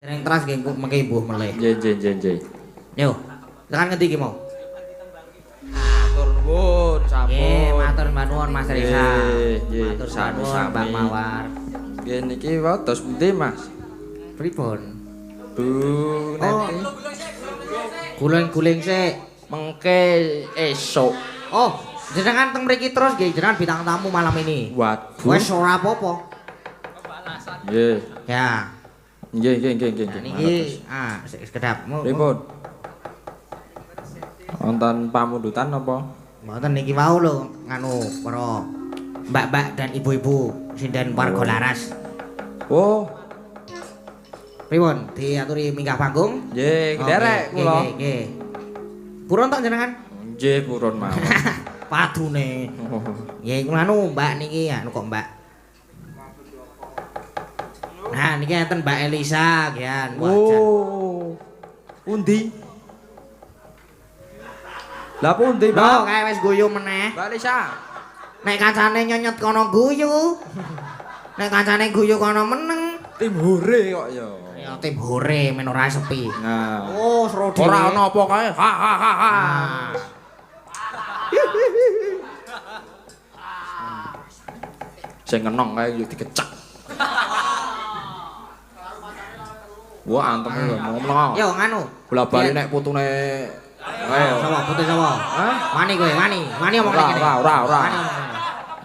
Dereng teras nggih mengke mbuh melih. Nggih. Yo, tekan ngendi iki mau? Matur nuwun, sampun. Nggih, matur nuwun Mas Reza. Nggih, Matur sami-sami. nuwun Mbak Mawar. Nggih niki wados pundi, Mas? Pripun? Bu nanti Guling-guling sik. mengke esuk. Oh, jenengan teng mriki terus nggih, jenengan bintang tamu malam ini. Waduh. Wes ora apa-apa. Nggih. Ya. Nggih. Niki sekedap. Pripun? Wonten pamundutan apa? Mboten niki wau lho nganu para mbak-mbak dan ibu-ibu sinden warga Laras. Oh, Pripun? Diaturi minggah panggung? nggih, derek kula. Nggih. Purun tok jenengan? Nggih, purun mawon. Padune. Oh. Nggih, nganu Mbak niki anu kok Mbak. Nah, niki enten Mbak Elisa gian. Oh. Pundi? Lah pundi, Lho, Mbak? kae wis guyu meneh. Mbak Lisa. Nek kancane nyonyet kono guyu. Nek kancane guyu kono meneng. Tim hore kok ya. Ya tim hore men ora sepi. Nah. Oh, seru dhewe. Ora ana apa kae. Ha. Ah. Sing ngenong kae yo dikecek. Wah, anteme lho ngomong. Yo nganu. Bola-bali nek putune ayo. Sapa putih sapa? Hah? Wani kowe, wani. Wani omong kene. Ora. Wani.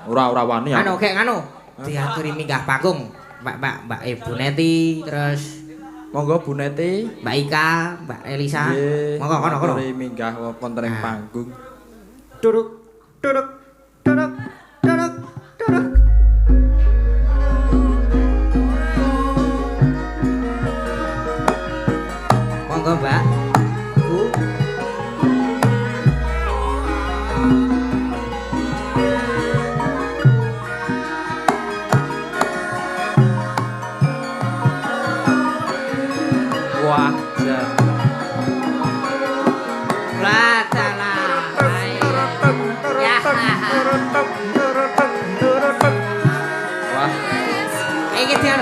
Ora wani ya. Anu kek nganu. Diaturi minggah panggung. Mbak Ibu Neti terus Monggo Bu Neti. Mbak Ika, Mbak Elisa. Nggih. Monggo kono. Aturi minggah wonten ing Nah. panggung. Duduk. Monggo Mbak. Bu. Wah, ja. Ladalah. Ya. Wah, Iki dia.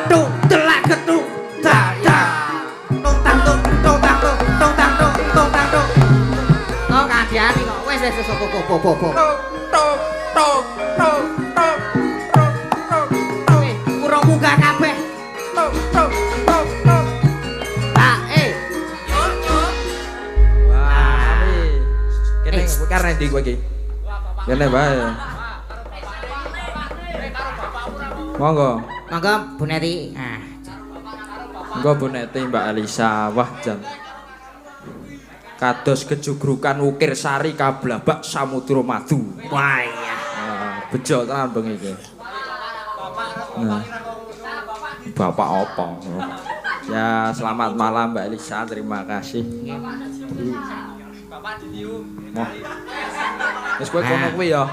Tuk telak ketuk. Dadah. Tung tang tung tung tang tung tung tang tung tung tang tung. Oh kadiani kok. Wes po. Kurang munggah kabeh. Mbak, Wah, kene kowe karep ndi kowe iki? Kene bae. Monggo. monggo Bu Neti. Nah, Monggo Bu Neti Mbak Elisa. Wah, jan. Kados kejugrukan ukir sari kablabak samudra madu. wah iya. Bejo tenan bengi iki. Nah. Bapak apa? Ya, selamat malam Mbak Elisa. Terima kasih. Bapak Didium. Wis kowe kono kuwi ya.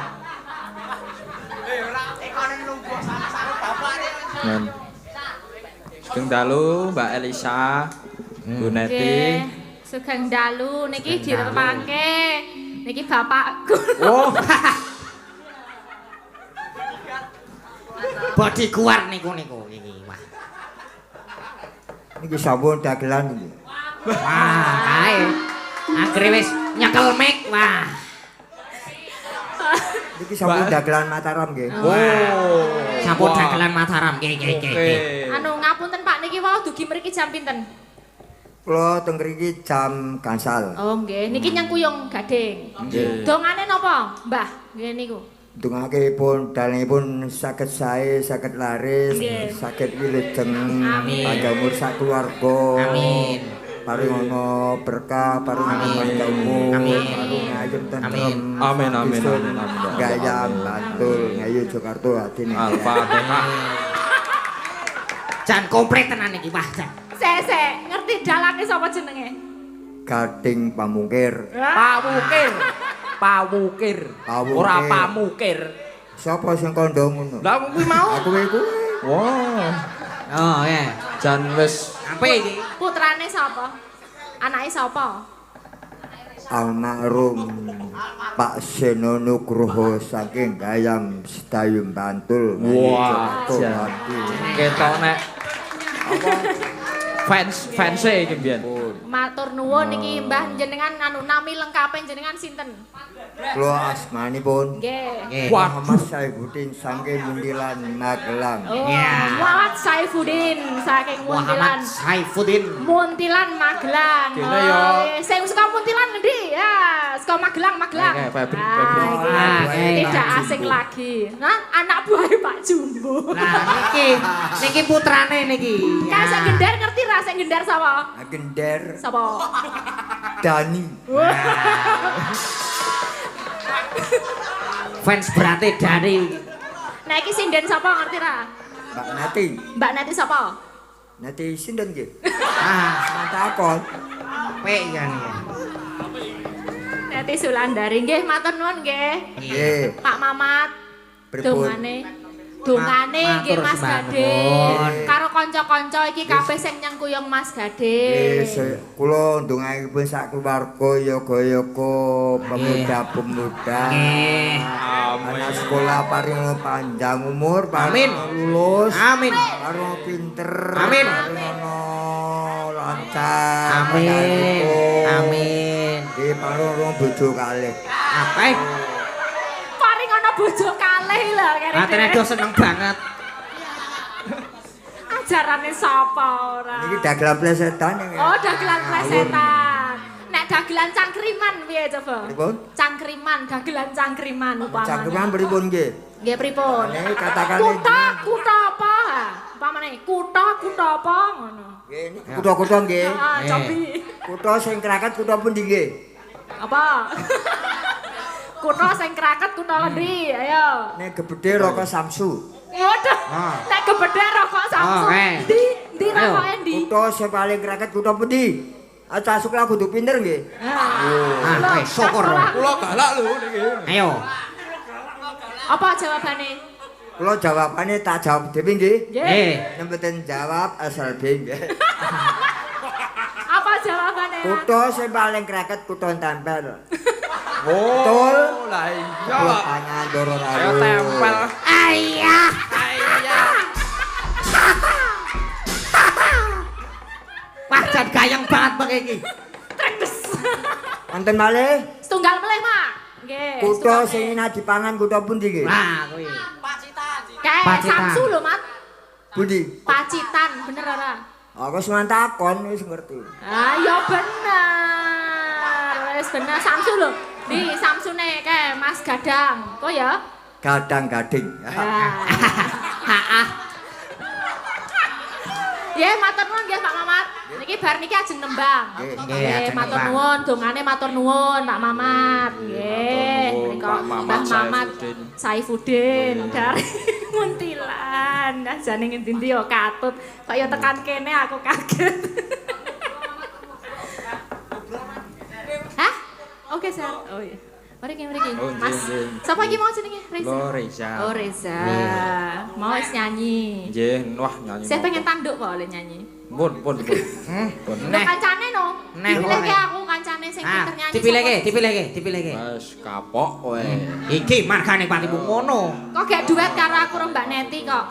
Nen. Sugeng dalu Mbak Elisa, Bu Neti. Sugeng dalu niki direpake. Niki bapakku. Oh, Body kuat niku iki. Wah. Niki sampun dagelan iki. Wah, kae. Akhire wis nyekel mic. Wah. Niki sampun dagelan Mataram nggih. oh. Sampun Wah. dagelan Mataram. Nggih. Oke. Anu ngapunten Pak niki wau dugi mriki jam pinten? Kula teng mriki jam gansal. Oh nggih, niki nyang Kuyung Gading. Nggih. Dongane napa, Mbah? Nggih niku. Dungake pun dalipun saged sae, saged laris, Nggih. saged wilujeng Amin. panjang umur sakeluarga. Amin. Paring ana berkah, paring ana panjang umur, Amin. paring ayem tentrem. Amin. Isun Amin. Gayam Bantul, Ngayu Jakarta atine. Al-Fatihah. Jan komplit tenan iki, Wah. Jan. Sek, ngerti dalange sapa jenenge? Gading Pamungkir. Pawukir. Pawukir. Ora pamukir. Sapa sing kandha ngono? Lah kuwi mau. Aku kuwi. Wah. Oh, ya. Jan wis Apa iki? Putrane sapa? Anake sapa? Almarhum Pak Seno Nugroho saking Gayam Sedayung Bantul. Wah, Jakarta jan. Hati. Ketok nek apa fans iki mbiyen. Matur nuwun iki Mbah jenengan anu nami lengkape jenengan sinten? Kula asmanipun Nggih. Muhammad Saifuddin saking Muntilan Magelang. Oh, Ya. Muhammad Saifuddin saking Muntilan. Muhammad Saifuddin. Muntilan Magelang. Kene yo. Sing saka Muntilan ngendi? Ya, saka Magelang. Nggih, Febri. Tidak asing lagi. Nah, anak buah Pak Jumbo. Nah, niki putrane niki. Kan sing gendar ngerti ra sing gendar sapa? Gender Sapa? Dani. Fans berarti dari Nah iki sinden sapa ngerti ra? Mbak Nati. Mbak Nati sapa? Nati sinten nggih? ah Takon. pek kan ya. Nati Sulandari nggih matur nuwun nggih. Nggih. Pak Mamat. Pripun? Dongane nggih Matur Mas sembah Gade. nuwun. Karo kanca-kanca iki kabeh sing nyengkuyung Mas Gade. Kula ndongaipun sak keluarga yoga-yoga pemuda-pemuda. Nggih. Anak sekolah paring panjang umur, Amin. paring lulus, Amin. paring pinter, Amin. paring lancar, Amin. Amin. Nggih paring bojo kalih. Apa? Paring ana bojo kalih lho kene. Atene do seneng banget. Ajarane sapa ora? Niki dagelan plesetan ya. Oh, dagelan plesetan. Nek dagelan cangkriman piye coba? Pripun? Cangkriman, dagelan cangkriman upamane. Cangkeman pripun nggih? Nggih pripun? Ini katakan Kutha apa? Upamane kutha apa ngono. Nggih niki kutha-kutha nggih. Ah, cobi. Kutha sing kraket kutha pundi nggih? Apa? Kutha sing kraket kutha ngendi? Ayo. Nek gebedhe rokok Samsu. Waduh. Nek gebedhe rokok Samsung. Ndi Ayo. rokoke ndi? Kutha sing paling kraket kutha pundi? Aca sekolah kudu pinter nggih. Ah, wis syukur. Kula galak lho niki. Ayo. Apa jawabane? Kula jawabane tak jawab dhewe nggih. Nggih. Mboten jawab asal dhewe nggih. Apa jawabane? Kutha sing paling kraket kutha tempel. Oh, Betul. lah iya. Kutha pangandoro Ayo rawu. tempel. Ayah. Wah, jan gayeng banget bang iki. Trekdes. Wonten malih Setunggal melih, Mak. Nggih. kutha setunggal sing melih. enak dipangan kutha pundi nggih? Wah, kuwi. Kayak Pacitan. Samsu lho, Mat. Pundi? Pacitan, bener ora? Aku wis mantakon wis ngerti. Ah, ya bener. Wis bener Samsu lho. Nih, Samsune kayak Mas Gadang. Kok ya? Gadang-gading. Ya, matur nuwun nggih Pak Mamat. Niki bar niki ajeng nembang. Nggih, ajeng matur nembang. nuwun, dongane matur nuwun Pak Mamat. Nggih, nuwun, menika Pak Mamat Mbah Mamat Saifuddin. Saifuddin dari Muntilan. Nah, jane ngendi-endi ya katut. Kaya tekan kene aku kaget. Hah? Oke, Sar. Oh iya. Mriki. Oh, Mas. nggih. Sapa iki mau jenenge? Reza. Lo Reza. Oh, Reza. Mau wis nyanyi. Nggih, wah nyanyi. Saya pengen nopo. tanduk kok oleh nyanyi. Pun. Pun. Lho kancane no. Neh, Dipilihke neh. aku kancane sing pinter nyanyi. Dipilihke. Wes kapok kowe. Iki margane patimu ngono. Kok gak duet karo aku karo Mbak Neti kok.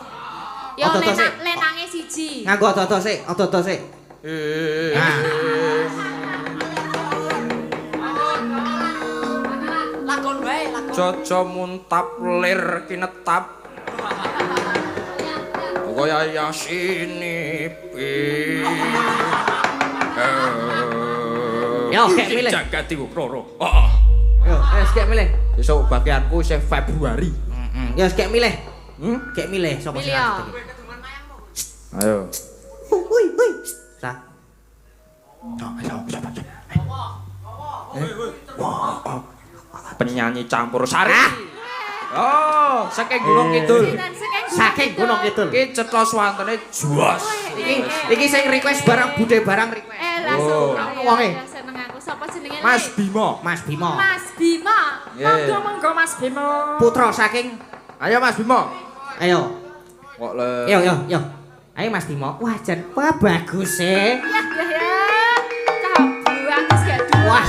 Yo Otot sik. lenange siji. Nganggo otot sik. Nah. Jojo muntap lir kinetap. Kaya yasini pi. Yo, gek milih. Jagati Wukroro. Yo, wis gek milih. Besok bagianku isih Februari. Yo, gek milih. Gek milih sapa sing Milih, yo. asik iki. Ayo. Hui. Sa. Penyanyi campur sari. Oh, saking Gunung Kidul. Saking Gunung Kidul. Iki cetha swantene juas. Iki sing request barang bude barang request. Oh. Wonge. Seneng aku sapa jenenge? Mas Bimo. Mas Bimo. Mas Bima. Yeah. Monggo Mas Bima. Putra saking Ayo Mas Bimo. ayo. Kok le. Yo. Ayo Mas Bimo. Wah, jan wah bagus Ya. Cah bagus gak dua. Wah.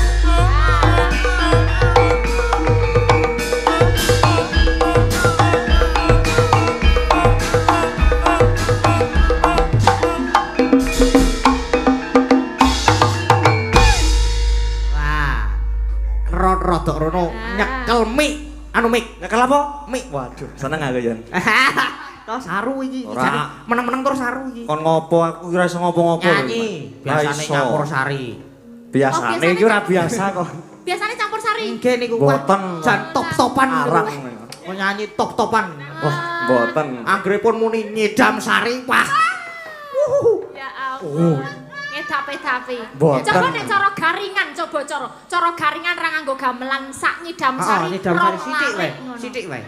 rodok rono nyekel mik anu mik nyekel apa? Mik. Waduh, seneng aku Yan. Terus saru iki. Ora. Meneng-meneng terus saru iki. Kon ngopo aku ora iso ngopo-ngopo. Nyanyi, biasane nyampur sari. Biasane iki ora biasa kok. Biasanya campur sari. Nggih niku wah Boten. jan top-topan Arang. Oh nyanyi top-topan. Wah, boten. Anggrepun muni nyedam sari, wah. Ya ampun. Ngedape-dape. Boten. Coba nek cara garingan, coba cara garingan ra nganggo gamelan sak nyidam sari. Nyedam sari rong sithik wae. larik ngono. Sithik wae.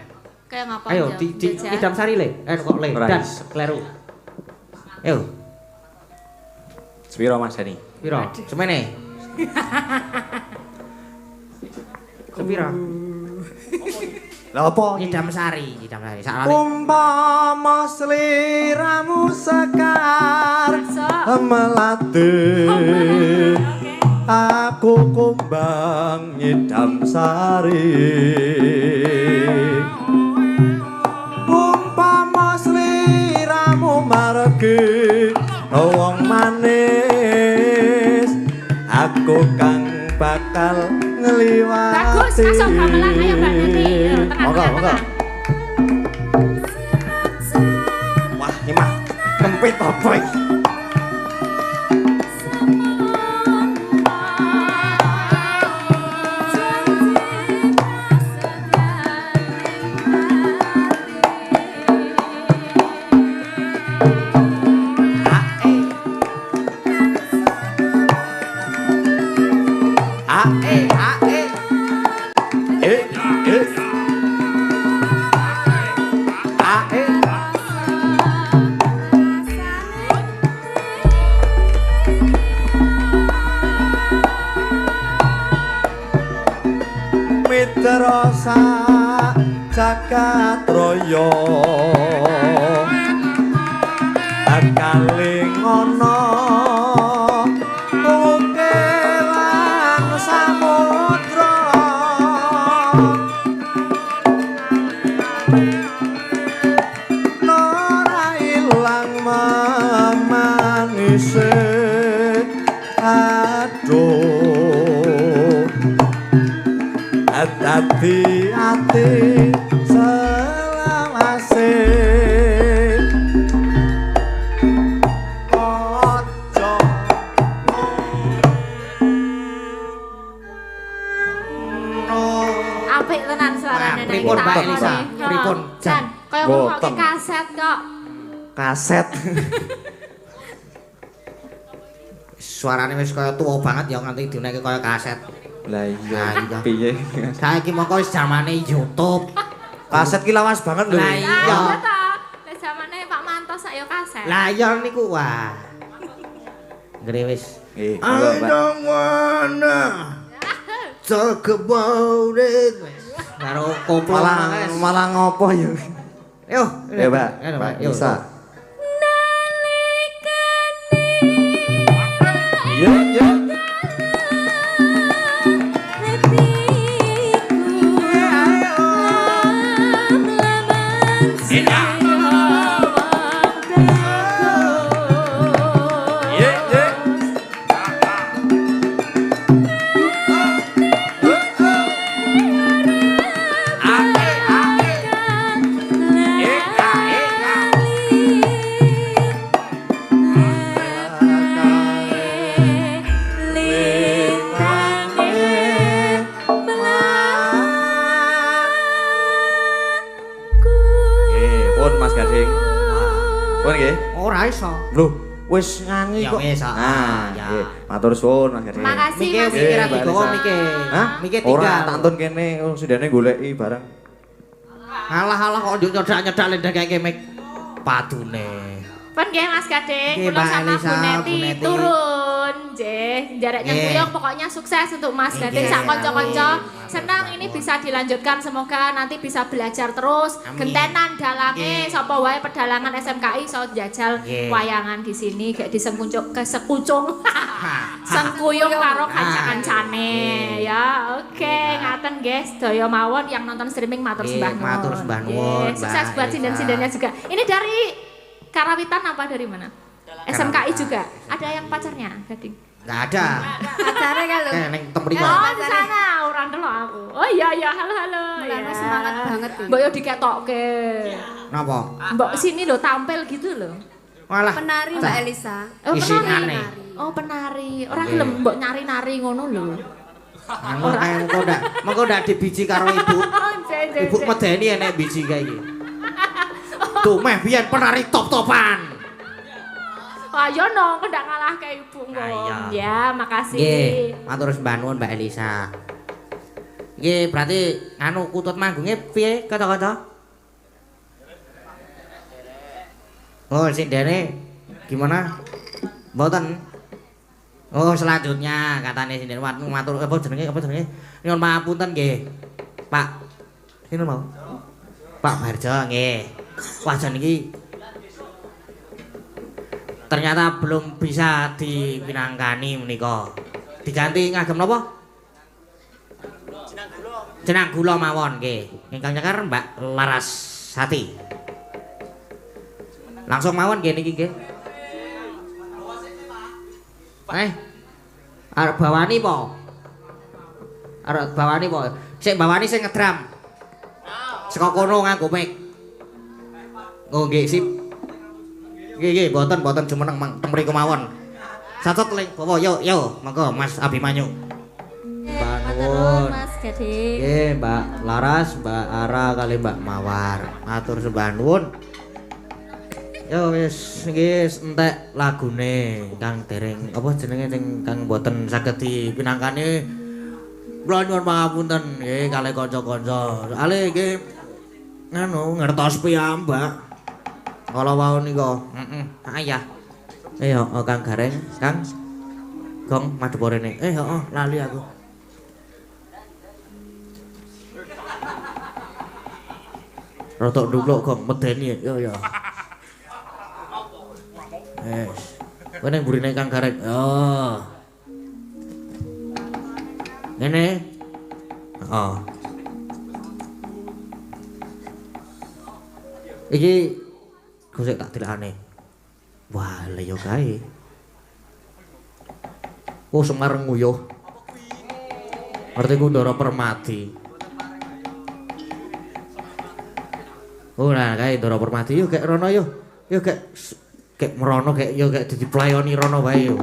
Kayak ngapa? Ayo Jam? di Jajah. nyedam sari le. Kok le Ora dan iso. kleru. Ayo, Sepiro Mas Dani? piro? Semene. Sepiro? Lah apa? Nyedam sari sak lali. Umpama sliramu sekar So. melati Oke. aku kumbang nyidam sari umpama sliramu margi wong manis aku kang bakal ngliwati Bagus, masuk gamelan ayo Mbak Neti. Yo, tenang, Monggo, tenang, monggo. tenang. Wah, ini mah kempit apa iki? Mitra sak jagat raya akaling ana ukelan samudra ora ilang manise aduh hati hati selawase ojo Apik tenan suarane nek Pripun, kita Mbak ngomong. Elisa? Yo, Pripun, Jan, kaya Boten. ngrungokke kaset kok. kaset Suarane wis kaya tuwa banget ya nganti dineke kaya kaset. Lah Nah, iya iya. piye? Saiki mongko wis zamane YouTube. kaset ki lawas banget lho Lah, Lah iya. iya ta. Lah zamane Pak Manto sak yo kaset. Lah ya niku wah. Ngene wis. Nggih, monggo, I Mbak. don't wanna talk about it. Karo koplo malah wis. malah ngopo ya Yo, ya Mbak Ayo, Mbak Yo, bisa yo. ya ya ya ya pun Mas Gading pun nggih Ora iso. lho wis nyanyi Ya kok wis, nah ya. nggih matur suwun Mas Gading Makasih Mike Mas. mikir Mbak ati gowo Elisa. Mike. Hah? Mike ora tinggal. tak entun kene sindene goleki barang Alah-alah kok nyodak-nyodak ndekake mik padune. Pun nggih Mas Gading, Nggih, kula Mbak sama Elisa, Bu Bu Neti Neti. turun. Nggih, jarak Nggih. nyempuyung pokoknya sukses untuk Mas Gading Nggih, sak kanca-kanca. amin. Senang ini bisa dilanjutkan, semoga nanti bisa belajar terus. Amin. Gentenan dalange Nggih. sapa wae pedalangan SMKI iso njajal Nggih. wayangan di sini gak disengkuncuk kesekucung. Sengkuyung karo kanca-kancane ya. Oke, ngaten guys, sedaya mawon yang nonton streaming matur Nggih, sembah nuwun. matur sembah Nggih, nuwun, sukses Mbak buat Elisa. sinden-sindennya juga. Ini dari Karawitan apa dari mana? SMKI juga. Ada yang pacarnya, Gading? Enggak ada. Pacarnya kan lho. Ning temriko. Oh, di sana, orang dulu. iya halo. Mulane semangat banget iki. Mbok yo diketokke. Napa? Mbok sini lho tampil gitu lho. Malah Penari Mbak Elisa. Oh, Isinane. Oh, penari. Ora gelem mbok nyari-nari ngono lho. Mengko ndak dibiji karo ibu. Ibu medeni enek biji kae iki. Tuh meh biyen penari top-topan. Ayo no, ndak ngalahke ibu ngom. Ya, makasih. Nggih, matur sembah nuwun Mbak Elisa. Nggih, berarti anu kutut manggungnya piye kata-kata? Oh, sing dene gimana? Mboten. Oh, selanjutnya katanya sini matur apa jenenge? Nyuwun pangapunten nggih. Pak. Sinten mau? Pak Barjo nggih. Wajan iki ternyata belum bisa dipinangkani menika. Diganti ngagem napa? Jenang gula mawon nggih. Ingkang nyekar Mbak Larasati. Langsung mawon nggih niki nggih. Arep bawani po? Arep bawani po? Sik bawani sing ngedram. Saka kono nganggo mic. Oh nggih sip. Nggih mboten jumeneng teng mriku mawon. Sacot ling bawa yo monggo Mas Abimanyu. Nuwun. Mas Gading. Nggih Mbak Laras, Mbak Ara kali Mbak Mawar. Matur sembah nuwun. Yo wis nggih entek lagune kang dereng apa jenenge sing kang mboten saged dipinangkani. Kula nyuwun pangapunten nggih kalih kanca-kanca. Ale nggih nganu ngertos piyambak. Kala wau nika, ayah. Yo Kang Gareng, Kang. Gong madhep rene. Heeh, lali aku. Rotok nduluk Gong medeni yo. Kene burine Kang Gareng. Oh. Ngene. Oh. Iki gosek tak dilakane. Wah, lha yo kae. Oh, Semar nguyuh. Ngerti ku Ndara Permati. Oh, nah kae Ndara Permati yo gek rono yo. Yo gek merono gek yo gek diplayoni rono wae yo.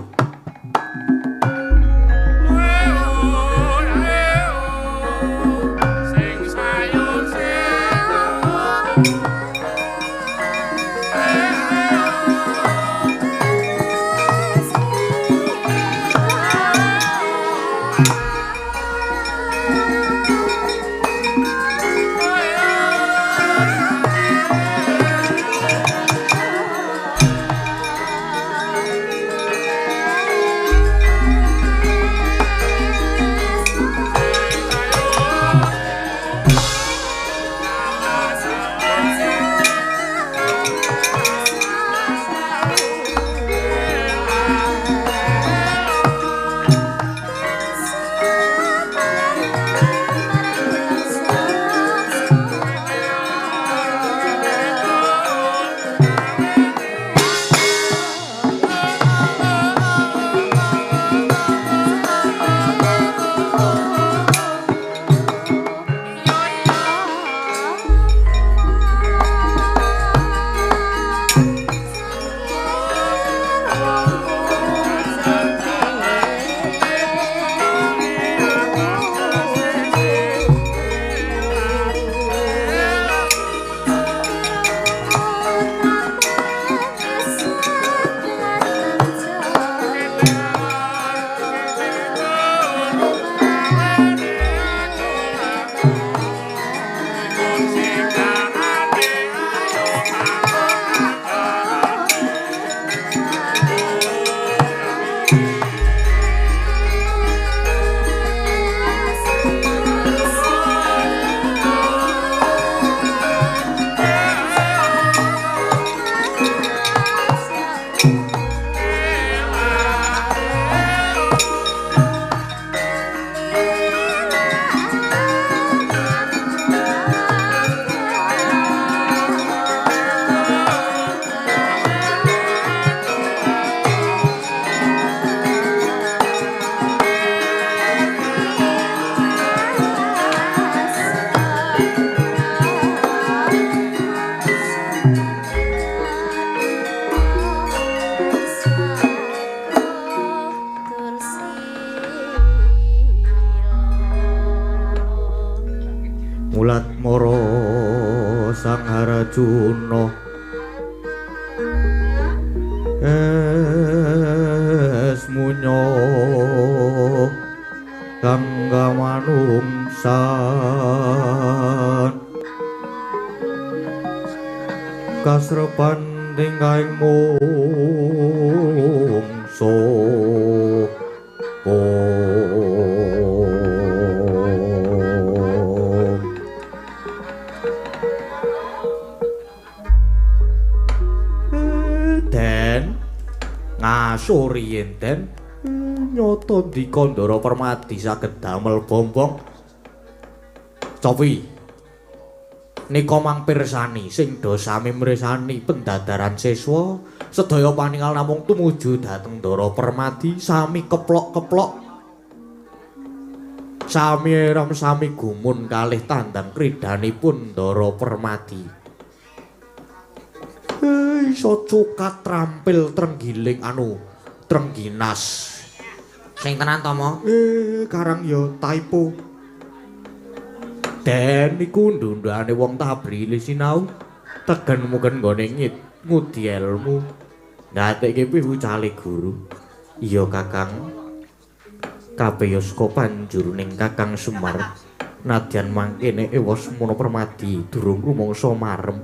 mulat moro sang Harjuna esmunyo kang gamanungsan kasrepan tingkaing mungso den ngasuri enten nyoto dikandara Permadi saged damel bombong copi nika mangpirsani sing do sami mresani pendadaran siswa sedaya paningal namung tumuju dhateng Ndara Permadi sami keplok-keplok sami eram sami gumun kalih tandang kridanipun Ndara Permadi iso cukat trampil trenggiling trengginas sing tenan to mo karang ya typo den niku ndundane wong tabrile sinau tegen mugen nggone ngudi ilmu ngatekke piwucale guru iya kakang kabeyoska panjuruning Kakang Semar nadyan mangkene ewas mono Permadi durung rumangsa marem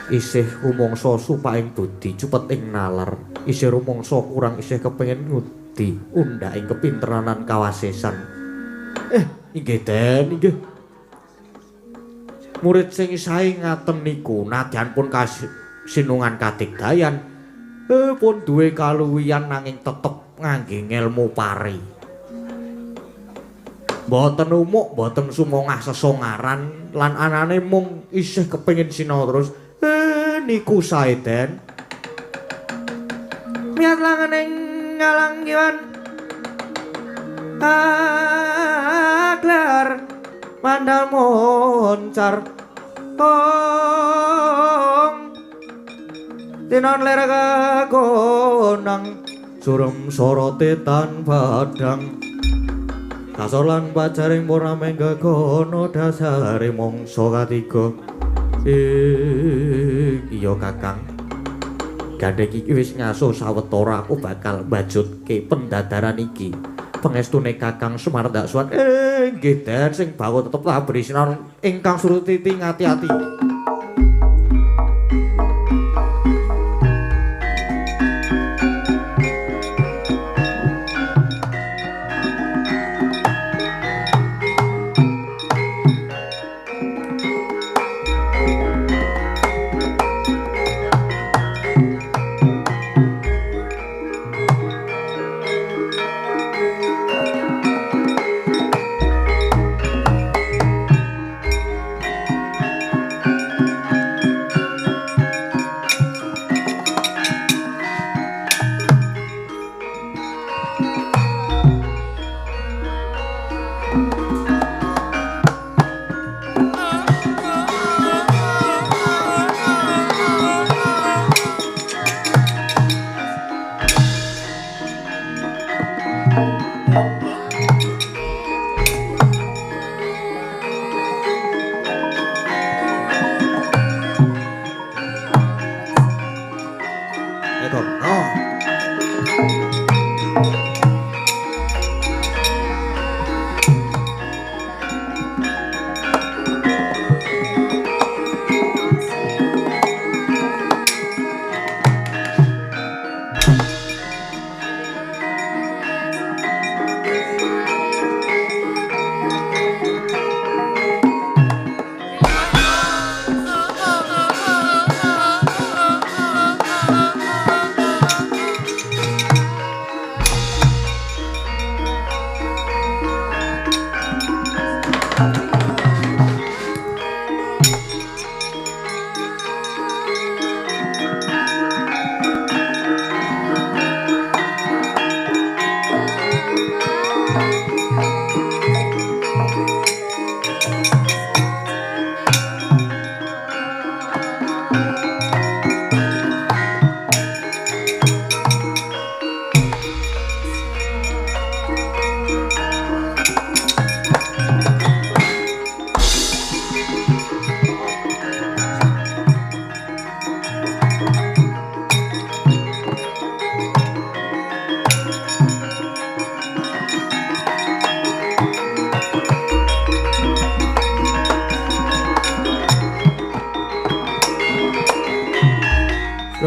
isih rumangsa supaing budi cepet ing nalar isih rumangsa kurang isih kepengin ngudi undhaking kepinteranan kawasesan inggih den inggih murid sing sae ngaten niku nadyan pun kasinungan kadigdayan pun duwe kaluwihan nanging tetep ngangge ngelmu pari mboten umuk mboten sumangah sesongaran lan anane mung isih kepengin sinau terus niku sae den miat langening ngalanggiwan aglar mandal moncar tong tinon ler kagonang surem sorote tan padang kasolan pacaring ora mengga kono dasare mangsa katiga iya kakang gandeng iki wis ngaso sawetara aku bakal mbajutke pendadaran iki pengestune Kakang Semar Daksuan nggih den sing bawa tetep labri sinar ingkang surutiti ngati-ati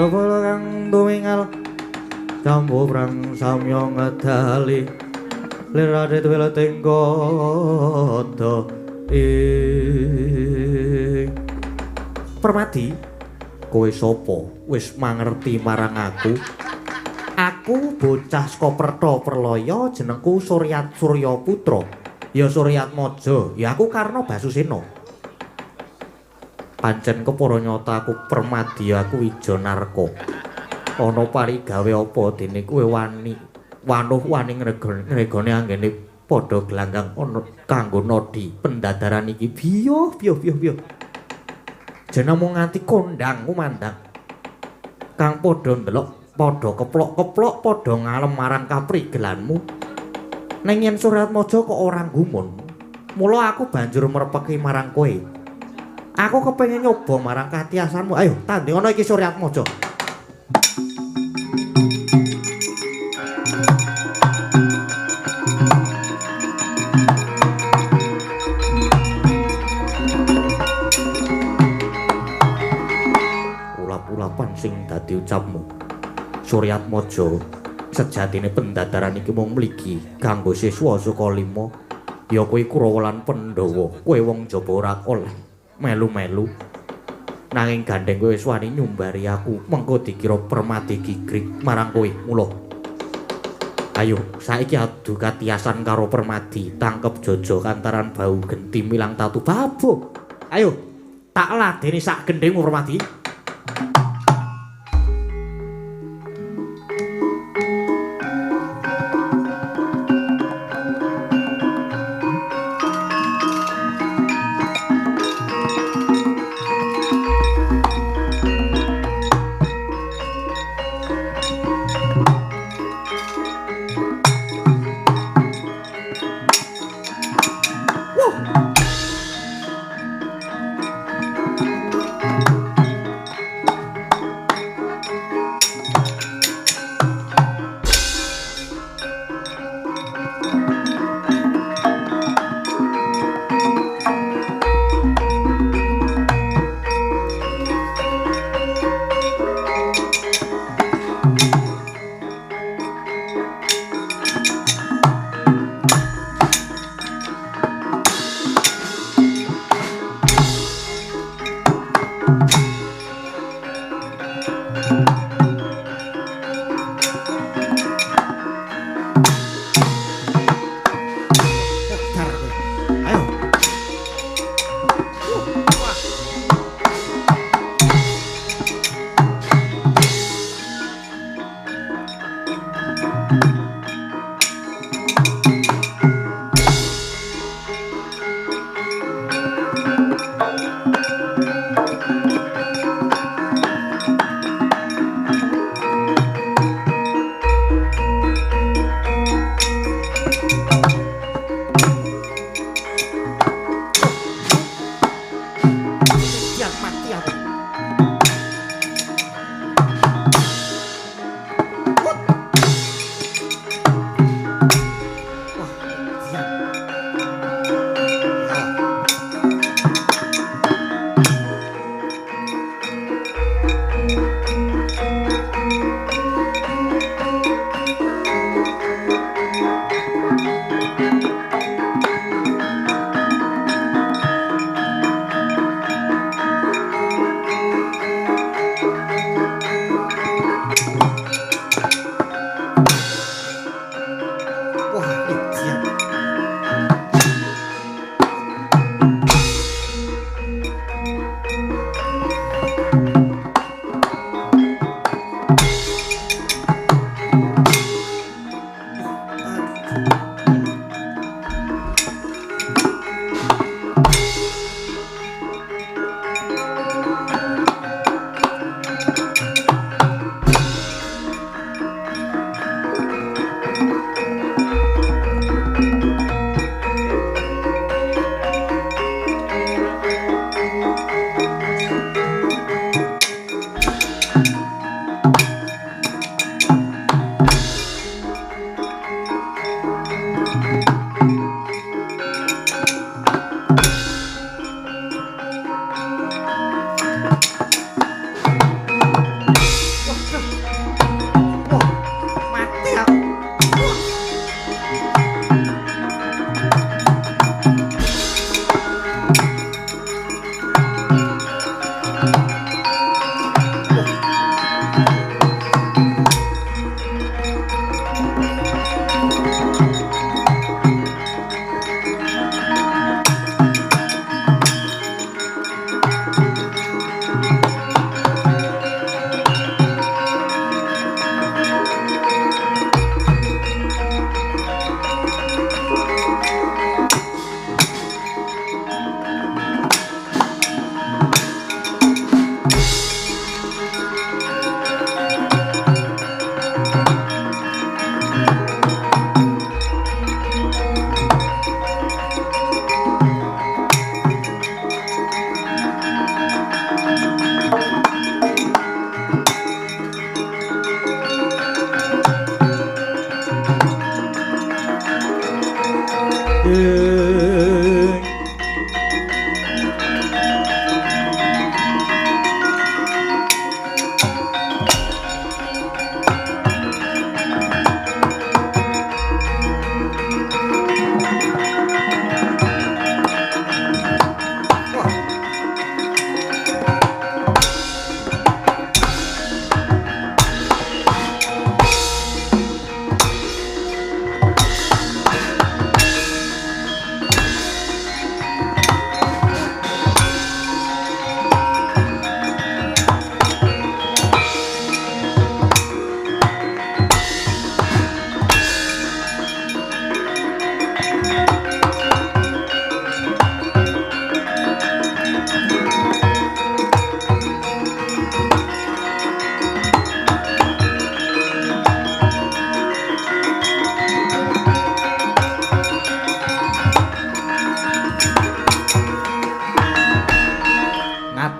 Drapala kang tumingal campu prang samya ngedali lirade wela tenggodo Permadi kowe sapa wis mangerti marang aku bocah saka Perta Perlaya jenengku Suryat Surya Putra ya Suryatmaja ya aku Karna Basusena pancen kepara nyata aku Permadi aku Wijanarka ana parigawe apa dene kowe wani ngregone anggene padha glanggang ana kanggo nodi pendadaran iki biyo jeneng mung nganti kondang kumandang kang padha ndelok padha keplok-keplok padha ngalem marang kaprigelanmu ning yen Suryatmaja kok ora gumun mula aku banjur merepeki marang kowe aku kepengin nyoba marang katiasanmu ayo tandingana iki Suryatmaja sing dadi ucapmu Suryatmaja sejatine pendadaran iki mung mligi kanggo siswa saka 5 ya kowe Kurawa lan Pandhawa kowe wong jaba ora oleh melu-melu nanging gandeng kowe wis wani nyumbari aku mengko dikira Permati gigrik marang kowe mula ayo saiki adu katiasan karo Permadi tangkep Jaja kantaran bau genti milang tatu babuk ayo tak ladeni sak gendhengmu Permadi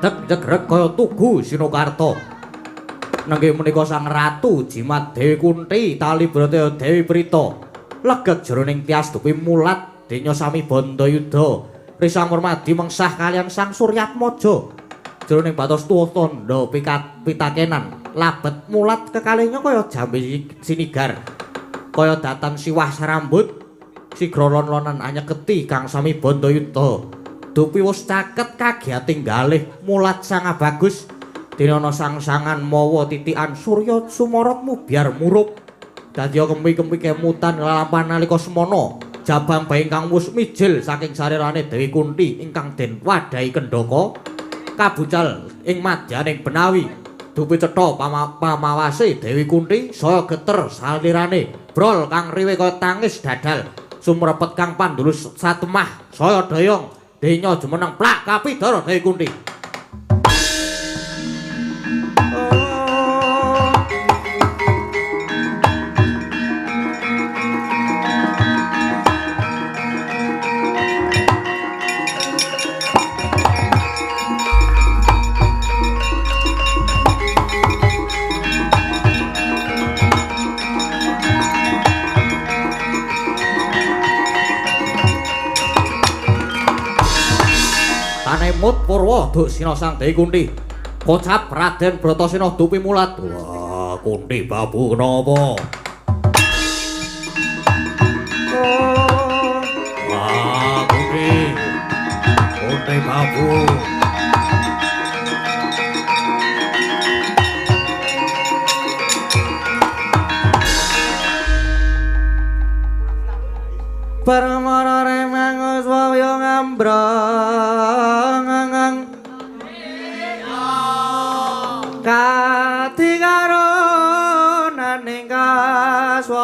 ngadeg nyegreg kaya tugu Sinokarta. Nenggih menika sang ratu jimat Dewi Kunti tali brata Dewi Prita legek jroning tias dupi mulat denya sami Bandayuda risang murmadi mengsah kaliyan sang Suryatmaja jroning batos tuwa tandha pitakenan labet mulat kekalinya kaya jambe sinigar kaya datan siwah sarambut sigra lon-lonan anyeketi kang sami Bandayuda dupi wis caket kagiating galih mulat sang bagus dinana sang-sangan mawa titikan Surya sumorotmu biar muruk dadya kempi-kempi kemutan lalampahan nalika semana jabang bae ingkang wus mijil saking sarirane Dewi Kunti ingkang den wadahi kendhaka kabucal ing madyaning benawi dupi cetha pamawase Dewi Kunti saya geter salirane brol kang riwe kaya tangis dadal sumrepet kang pandulus satemah saya dayong denya jumeneng plak kapidara Dewi Kunti. Mut Purwa duk sina sang Dewi Kunti. Kocap Raden Bratasena dupi mulat. Wah, Kunti babu kenapa? Wah, Kunti babu. Permana remang uswaya ngambrang kati karo naning kaswase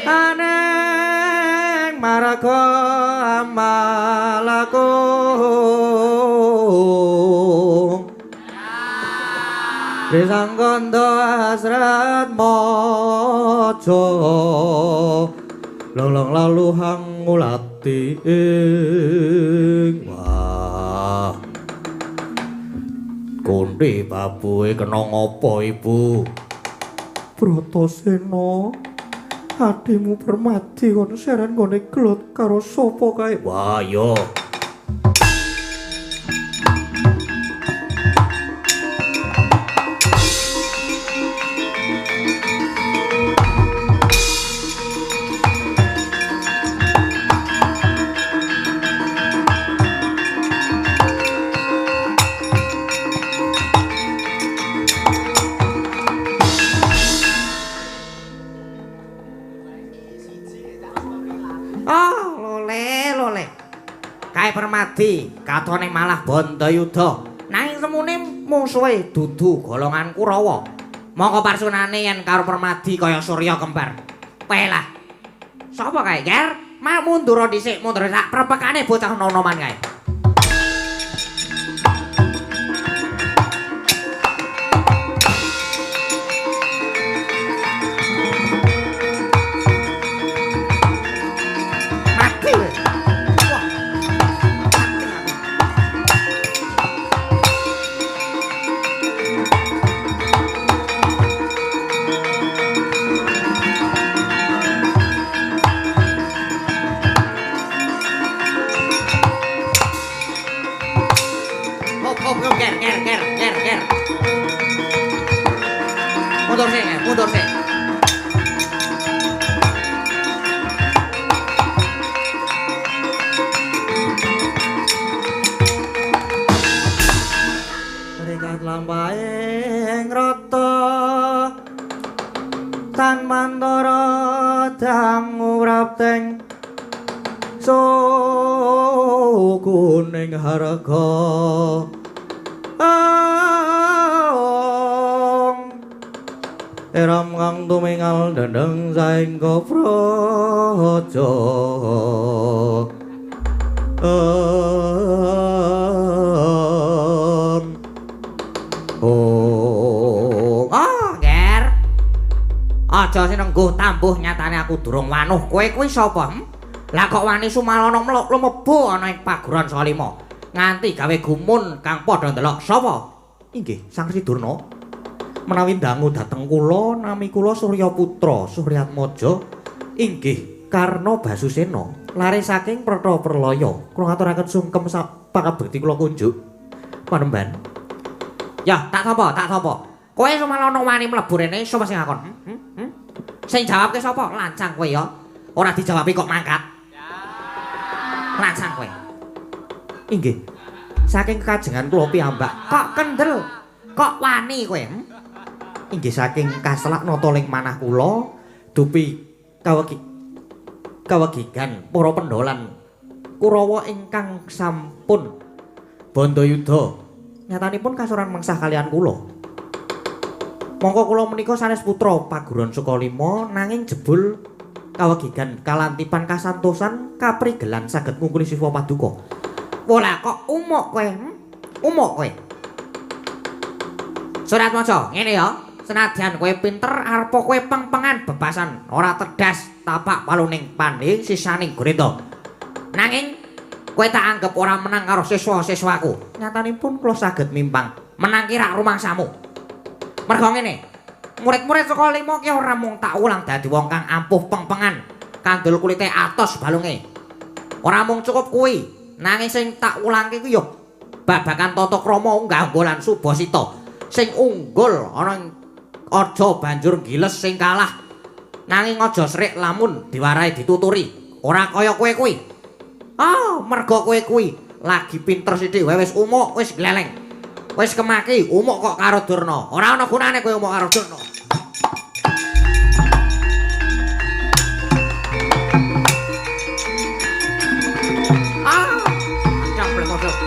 aneng marga amalaku Risang kondo hasrat mojo Long lalu hang ngulati ing wah Kunti babuhe kena ngopo ibu Bratasena adimu Permadi kon seren ngone gelut karo sapa kae wah yo Permadi katone malah Bandayuda nanging semune mungsuhe dudu golongan Kurawa mongko parsunane yen karo Permadi kaya Surya kembar pelah sapa kae ger mau mundur dhisik mundur sak prepekane bocah nonoman kae mundur sih. Berikan lampaing rata tan mandara dangu rapteng sukuning harga Eram kang tumingal dendeng saengga praja Ger. Aja sinengguh tambuh nyatane aku durung wanuh. Kowe kuwi sapa? Lah kok wani Sumalana mlebu ana ing paguran Salima nganti gawe gumun kang padha ndelok sapa? Inggih Sang Ridurna. Menawi dangu dhateng kula nami kula Surya Putra Suryatmaja inggih Karna Basusena lare saking Pratha Perlaya. Kula ngaturaken sungkem pakabekti kula kunjuk. Panemban. Ya, tak sapa? Kowe Sumalana wani mlebu rene sapa sing ngakon? Sing jawabke sapa? Lancang kowe ya. Ora dijawabi kok mangkat. Lancang kowe. Inggih. Saking kajengan kula piyambak. Kok kendel? Kok wani kowe? Inggih saking kaselak nata ling manah kula dupi kawegigan para pendolan Kurawa ingkang sampun bandayuda. Nyatanipun kasuran mengsah kalian kula. Mongko kula menika sanes putra paguron Sukalima nanging jebul kawegigan kalantipan kasantosan kaprigelan saged ngungkuli siswa paduka. Wola kok umuk kowe? Umuk kowe. Suratmaja, ngene ya. Senadyan kowe pinter arepa kowe peng-pengan bebasan ora tedas tapak paluning pandhe sisaning greta. Nanging kowe tak anggap ora menang karo siswa-siswaku. Nyatanipun kula saged mimpang menang kira rumangsamu. Mergo ngene, murid-murid saka 5 ki ora mung tak ulang dadi wong kang ampuh peng-pengan, kandel kulite atos balunge. Ora mung cukup kuwi, nanging sing tak ulangke ku yo babagan tata krama unggah-unggul lan subasita. Sing unggul ana aja banjur giles sing kalah. Nanging aja srik lamun diwarahi dituturi. Ora kaya kowe kuwi. Mergo kowe kuwi lagi pinter sithik wae wis umuk, wis gleleng. Wis kemaki umuk kok karo Durna. Ora ana gunane kowe umuk karo Durna. Campur kodok.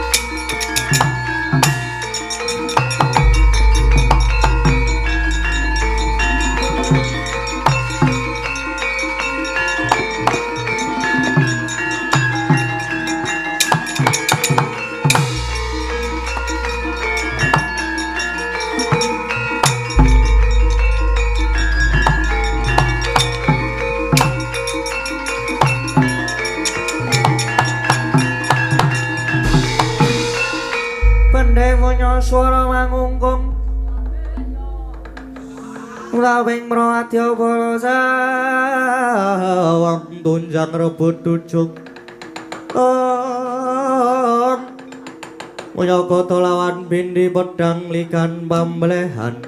Swara mangungkung lawing mroadya basa wong tunjang rebut tujuk Wayakata lawan bindi pedang likan pamblehan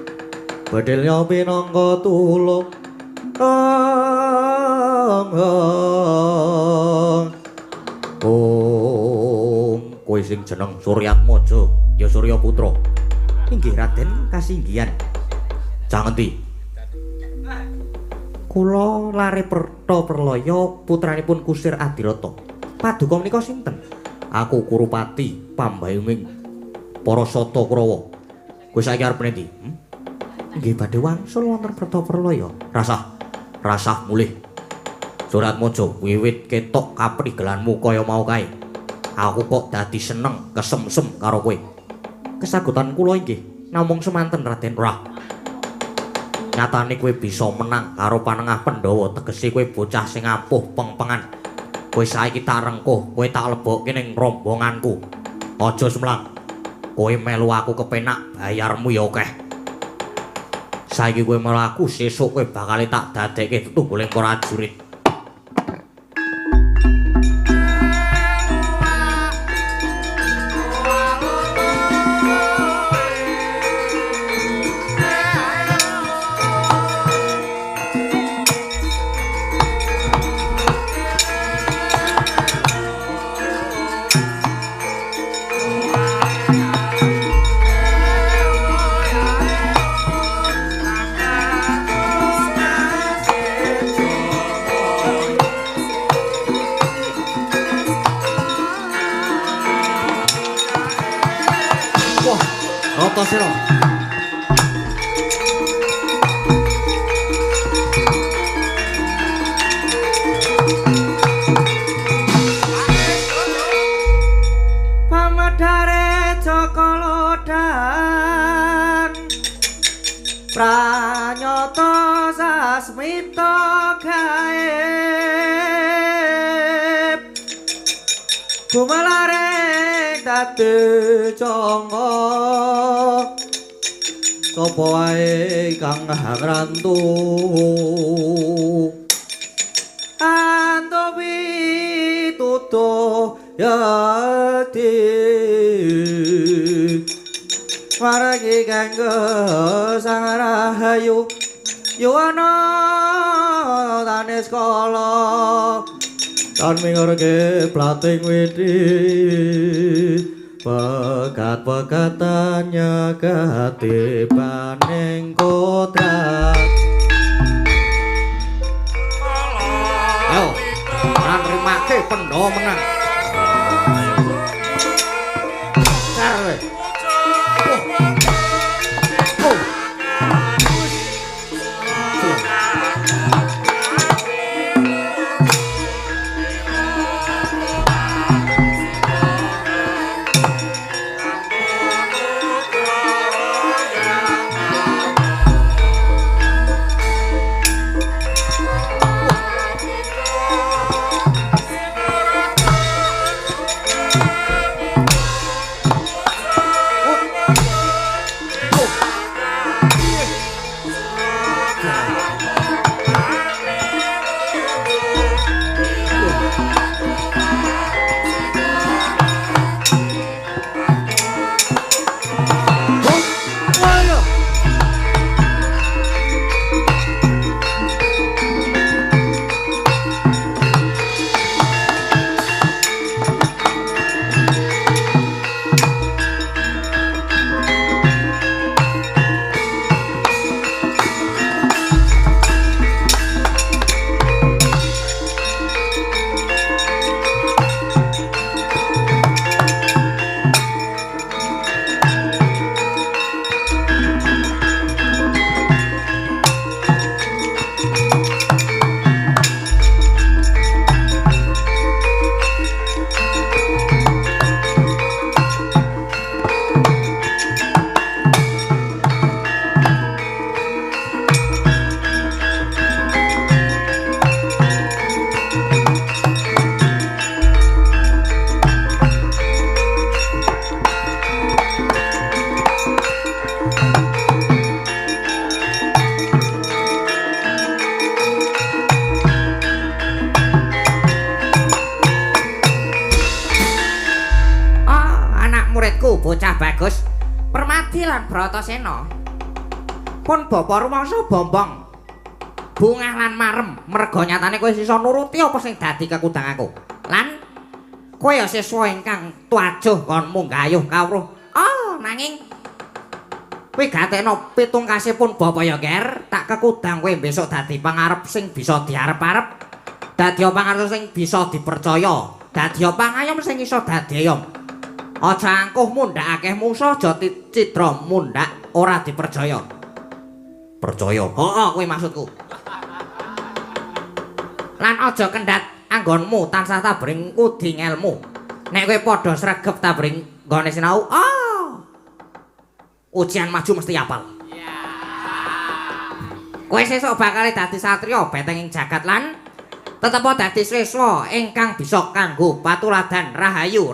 bedilnya pinangka tulung kowe sing jeneng Suryatmaja ya Surya Putra. Inggih Raden kasinggihan. Jangan ngendi? Kula lare Pratha Perlaya putranipun Kusir Adirata. Paduka menika sinten? Aku Kurupati pambayunging para Sata Kurawa. Kowe saiki arep nendi? Nggih badhe wangsul wonten Pratha Perlaya. Rasah mulih. Suratmaja wiwit ketok kaprigelanmu kaya mau kae. Aku kok dadi seneng kesemsem karo kowe. Kesagutan kula inggih namung semanten Raden. Ora. Nyatane kowe bisa menang karo Panengah Pandhawa, tegese kowe bocah sing ampuh peng-pengan. Kowe saiki tak rengkuh, kowe tak lebokke ning rombonganku. Aja semlang. Kowe melu aku kepenak, bayarmu ya akeh. Saiki kowe melu aku, sesuk kowe bakal tak dadekke tetungguling prajurit. Sira. Pamedhare Jaka Lodhan pranyata sasmita gae Gumelaring dadi cangga sapa wae kang ngrantu antowi tuto yati maragi kanggo sang rahayu yuwana tanis kala tan mingurke plating widi pekat-pekatan nyegati paning kodrat ayo ora nrimake pendhawa menang sarwe bocah bagus Permati lan Bratasena pun bapa rumangsa bombong bungah lan marem merga nyatane kowe sisa nuruti apa sing dadi kekudang aku lan kowe ya siswa ingkang tuajuh kon munggayuh kawruh nanging kowe gatekno pitungkasipun bapa ya ger tak kekudang kowe besok dadi pangarep sing bisa diarep-arep dadi pangarep sing bisa dipercaya dadi pangayom sing iso dadi ayom. Aja angkuh mundhak akeh musuh aja citra mundhak ora dipercaya. Percaya? Heeh, kuwi maksudku. Lan aja kendhat anggonmu tansah tabring udi ngelmu. Nek kowe padha sregep tabring nggone sinau, ujian maju mesti apal. Kowe sesuk bakal dadi satriya beteng ing jagat lan tetep dadi siswa ingkang bisa kanggo patuladan rahayu.